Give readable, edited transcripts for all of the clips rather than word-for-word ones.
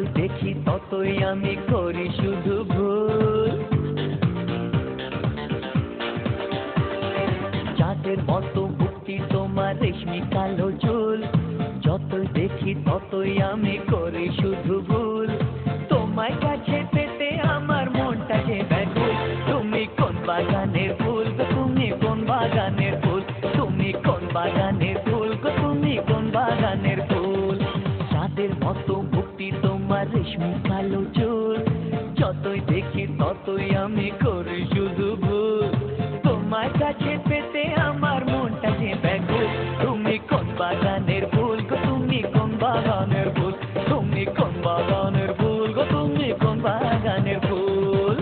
যতই দেখি ততই আমি করি শুধু ভুল। চাঁদের মতো মুক্তি তোমার রেশমি কালো চুল, যতই দেখি ততই আমি করি শুধু ভুল। তোমার কাছে পেতে আমার মনটা যে ব্যাকুল। তুমি কোন বাগানের ফুল গো, তুমি কোন বাগানের ফুল, তুমি কোন বাগানের ফুল গো, তুমি কোন বাগানের ফুল। চাঁদের মতো মুক্তি তোমার রেশমি কালো চুল, যতই দেখি ততই আমি করি শুধু ভুল। তোমার কাছে পেতে আমার মনটা যে ব্যাকুল। তুমি কোন বাগানের ফুল গো, তুমি কোন বাগানের ফুল, তুমি কোন বাগানের ফুল গো, তুমি কোন বাগানের ফুল।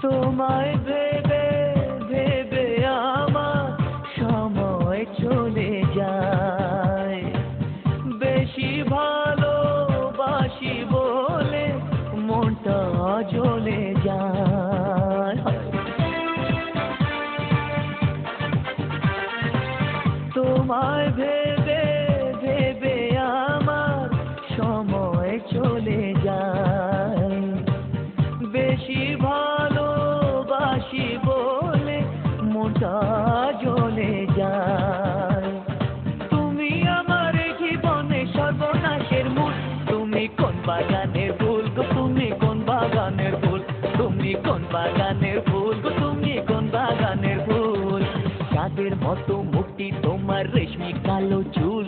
তোমায় ভেবে ভেবে আমার সময় চলে যায়, বেশি ভালোবাসি বলে মনটা জ্বলে যায়। তোমায় ভেবে ভেবে আমার সময় চলে যায়, বেশি ভালোবাসি বলে মনটা জ্বলে যায়। তুমি আমার জীবনে সর্বনাশের মূল, তুমি কোন বাগানের ফুল গো, তুমি কোন বাগানের ফুল, তুমি কোন বাগানের ফুল গো, তুমি কোন বাগানের ফুল। চাঁদের মতো মুক্তি তোমার রেশমি কালো চুল,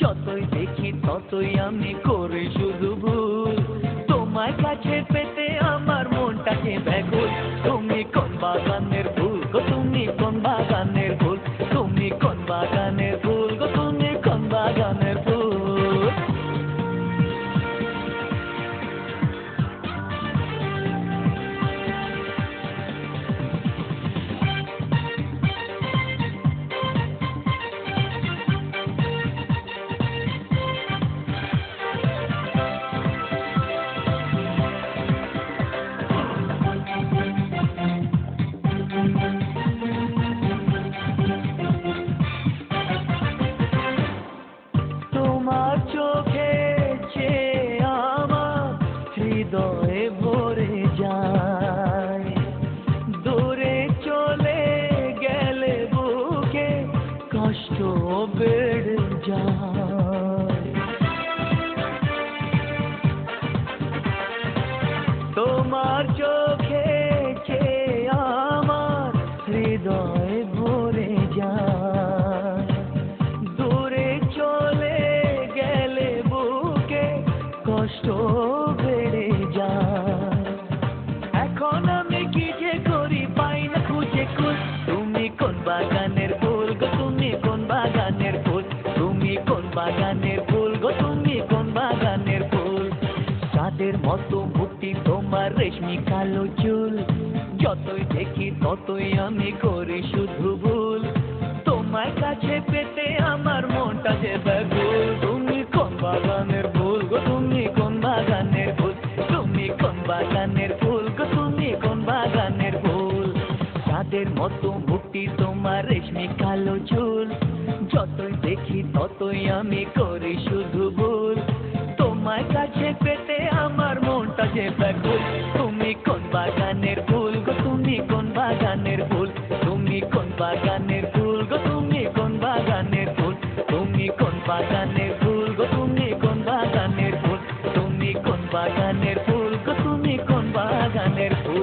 যতই দেখি ততই আমি করি শুধু ভুল। তোমার কাছে পেতে আমার মনটাকে ব্যাকুল। তুমি কোন বাগানের ফুল গো, তুমি কোন বাগানের ফুল, তুমি কোন বাগানের ফুল গো, তুমি কোন বাগানের ফুল। তোমার চোখে চেয়ে আমার হৃদয়ে ভরে যায়, দূরে চলে গেলে বুকে কষ্ট বেড়ে যায়। তোমার চোখে চেয়ে আমার হৃদয়ে ভরে যায়, দূরে চলে গেলে বুকে কষ্ট বেড়ে যায়। এখন আমি কি যে করি পাই না খুঁজে কুল। তুমি কোন বাগানের ফুল গো, তুমি কোন বাগানের ফুল, তুমি কোন বাগানের ফুল গো, তুমি কোন বাগানের ফুল। চাঁদের মতো মুক্তি তোমার রেশমি কালো চুল, যতই দেখি ততই আমি করি শুধু ভুল। তোমার কাছে পেতে আমার মনটা যে ব্যাকুল। তুমি কোন বাগানের ফুল গো, তুমি কোন বাগানের ফুল, তুমি কোন বাগানের ফুল গো, তুমি কোন বাগানের ফুল। চাঁদের মতো মুক্তি তোমার রেশমি কালো চুল, যতই দেখি ততই আমি করি শুধু ভুল। তোমার কাছে পেতে আমার মনটা যে ব্যাকুল। তুমি কোন বাগানের ফুল গো, তুমি কোন বাগানের ফুল, তুমি কোন বাগানের ফুল গো, তুমি কোন বাগানের ফুল, তুমি কোন বাগানের ফুল গো, তুমি কোন বাগানের ফুল, তুমি কোন বাগানের ফুল গো, তুমি কোন বাগানের ফুল।